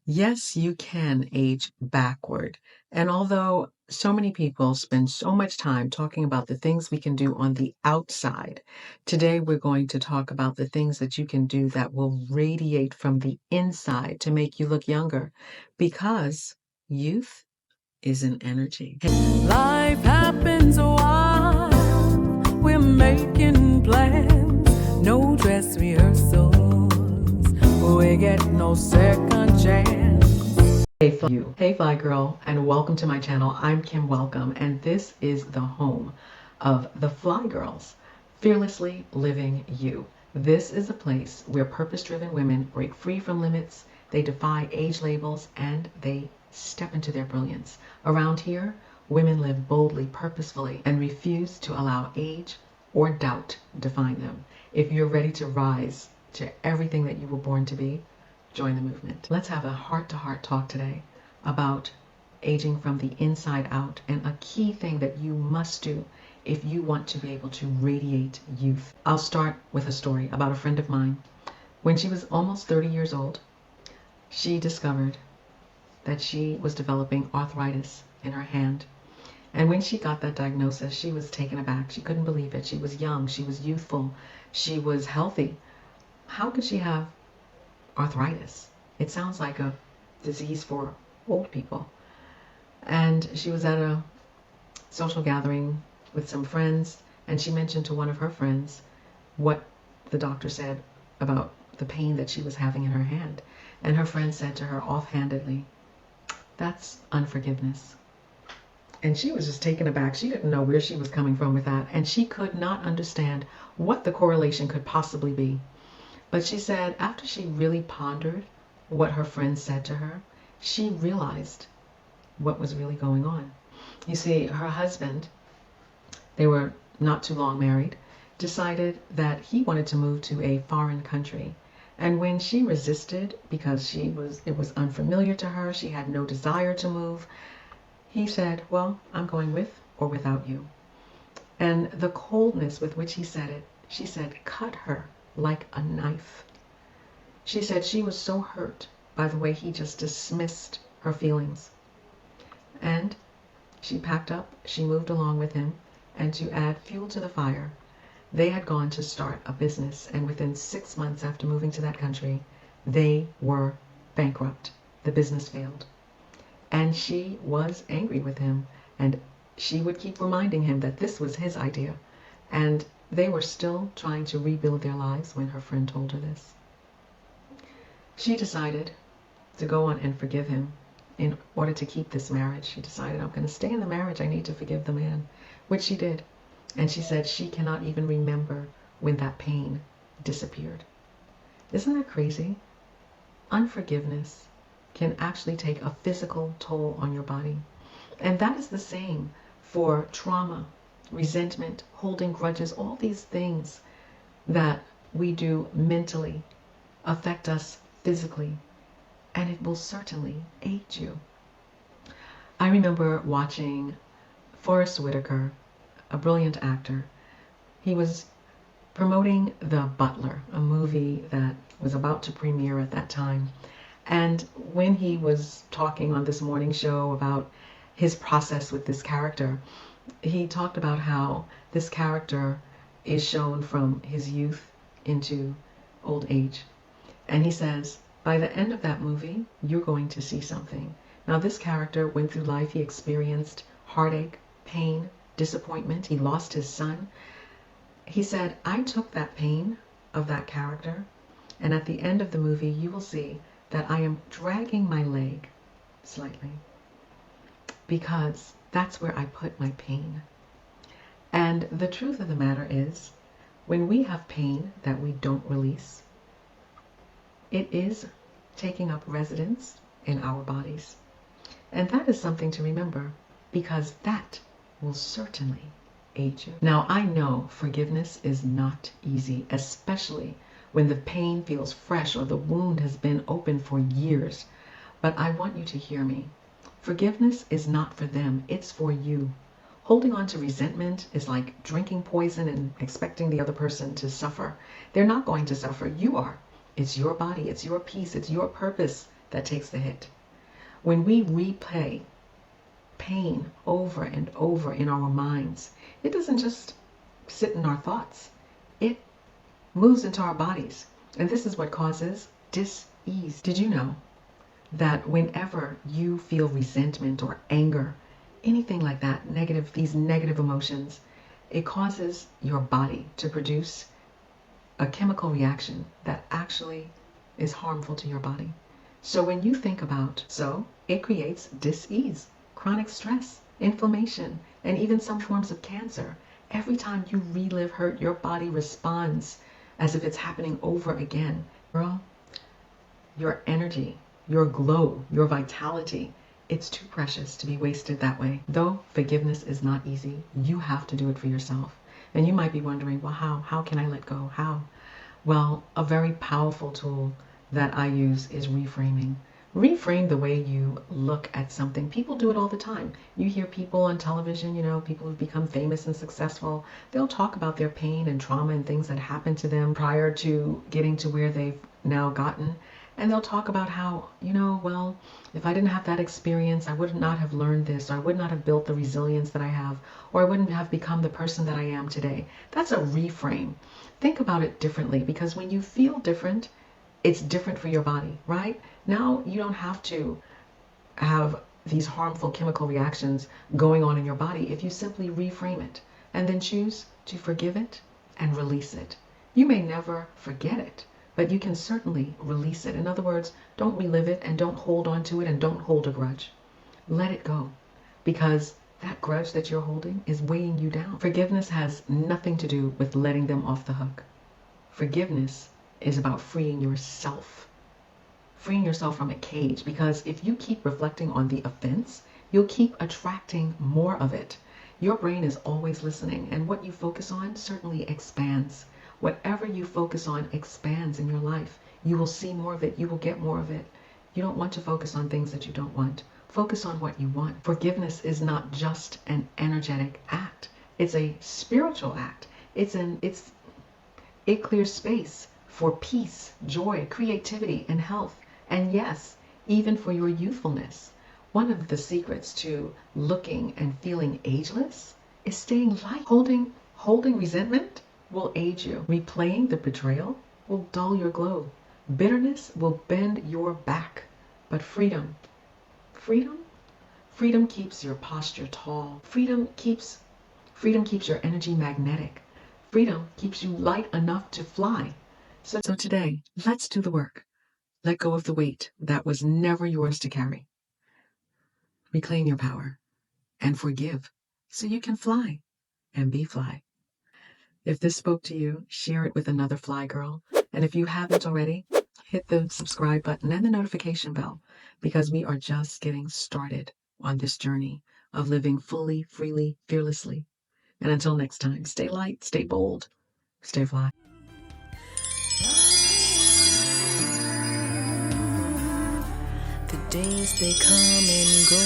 Yes, you can age backward. And although so many people spend so much time talking about the things we can do on the outside, today we're going to talk about the things that you can do that will radiate from the inside to make you look younger because youth is an energy. Life happens while we're making plans. No dress rehearsals. We get no second chance. Hey Fly Girl, and welcome to my channel. I'm Kim Welcome, and this is the home of the Fly Girls, fearlessly living you. This is a place where purpose-driven women break free from limits, they defy age labels, and they step into their brilliance. Around here, women live boldly, purposefully, and refuse to allow age or doubt define them. If you're ready to rise to everything that you were born to be, join the movement. Let's have a heart-to-heart talk today about aging from the inside out and a key thing that you must do if you want to be able to radiate youth. I'll start with a story about a friend of mine. When she was almost 30 years old, she discovered that she was developing arthritis in her hand. And when she got that diagnosis, she was taken aback. She couldn't believe it. She was young, she was youthful, she was healthy. How could she have arthritis? It sounds like a disease for old people. And she was at a social gathering with some friends, and she mentioned to one of her friends what the doctor said about the pain that she was having in her hand. And her friend said to her offhandedly, "That's unforgiveness." And she was just taken aback. She didn't know where she was coming from with that, and she could not understand what the correlation could possibly be. But she said after she really pondered what her friend said to her, she realized what was really going on. You see, her husband, they were not too long married, decided that he wanted to move to a foreign country. And when she resisted because it was unfamiliar to her, she had no desire to move, he said, "Well, I'm going with or without you." And the coldness with which he said it, she said, cut her like a knife. She said she was so hurt by the way he just dismissed her feelings. And she packed up, she moved along with him, and to add fuel to the fire, they had gone to start a business, and within 6 months after moving to that country, they were bankrupt. The business failed. And she was angry with him, and she would keep reminding him that this was his idea. And they were still trying to rebuild their lives when her friend told her this. She decided to go on and forgive him in order to keep this marriage. She decided, I'm going to stay in the marriage. I need to forgive the man, which she did. And she said she cannot even remember when that pain disappeared. Isn't that crazy? Unforgiveness can actually take a physical toll on your body. And that is the same for trauma, resentment, holding grudges. All these things that we do mentally affect us physically, and it will certainly age you. I remember watching Forrest Whitaker, a brilliant actor. He was promoting The Butler, a movie that was about to premiere at that time. And when he was talking on this morning show about his process with this character, he talked about how this character is shown from his youth into old age. And he says, by the end of that movie, you're going to see something. Now, this character went through life. He experienced heartache, pain, disappointment. He lost his son. He said, I took that pain of that character, and at the end of the movie, you will see that I am dragging my leg slightly because that's where I put my pain. And the truth of the matter is, when we have pain that we don't release, it is taking up residence in our bodies. And that is something to remember, because that will certainly age you. Now, I know forgiveness is not easy, especially when the pain feels fresh or the wound has been open for years. But I want you to hear me. Forgiveness is not for them, it's for you. Holding on to resentment is like drinking poison and expecting the other person to suffer. They're not going to suffer, you are. It's your body, it's your peace, it's your purpose that takes the hit. When we replay pain over and over in our minds, it doesn't just sit in our thoughts, it moves into our bodies. And this is what causes dis-ease. Did you know that whenever you feel resentment or anger, anything like that, these negative emotions, it causes your body to produce a chemical reaction that actually is harmful to your body. So when you think about, it creates dis-ease, chronic stress, inflammation, and even some forms of cancer. Every time you relive hurt, your body responds as if it's happening over again. Girl, your energy, your glow, your vitality, it's too precious to be wasted that way. Though forgiveness is not easy, you have to do it for yourself. And you might be wondering, well, how? How can I let go? How? Well, a very powerful tool that I use is reframing. Reframe the way you look at something. People do it all the time. You hear people on television, people who've become famous and successful. They'll talk about their pain and trauma and things that happened to them prior to getting to where they've now gotten. And they'll talk about how, well, if I didn't have that experience, I would not have learned this, or I would not have built the resilience that I have, or I wouldn't have become the person that I am today. That's a reframe. Think about it differently, because when you feel different, it's different for your body, right? Now you don't have to have these harmful chemical reactions going on in your body if you simply reframe it and then choose to forgive it and release it. You may never forget it, but you can certainly release it. In other words, don't relive it and don't hold on to it and don't hold a grudge. Let it go, because that grudge that you're holding is weighing you down. Forgiveness has nothing to do with letting them off the hook. Forgiveness is about freeing yourself from a cage, because if you keep reflecting on the offense, you'll keep attracting more of it. Your brain is always listening, and what you focus on certainly expands. Whatever you focus on expands in your life. You will see more of it. You will get more of it. You don't want to focus on things that you don't want. Focus on what you want. Forgiveness is not just an energetic act. It's a spiritual act. It clears space for peace, joy, creativity, and health. And yes, even for your youthfulness. One of the secrets to looking and feeling ageless is staying light. Holding resentment will age you. Replaying the betrayal will dull your glow. Bitterness will bend your back. But freedom keeps your posture tall. Freedom keeps your energy magnetic. Freedom keeps you light enough to fly. So today, let's do the work. Let go of the weight that was never yours to carry. Reclaim your power and forgive so you can fly and be fly. If this spoke to you, share it with another fly girl. And if you haven't already, hit the subscribe button and the notification bell, because we are just getting started on this journey of living fully, freely, fearlessly. And until next time, stay light, stay bold, stay fly. The days they come and go.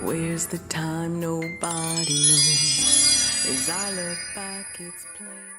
Where's the time? Nobody knows. As I look back, it's plain.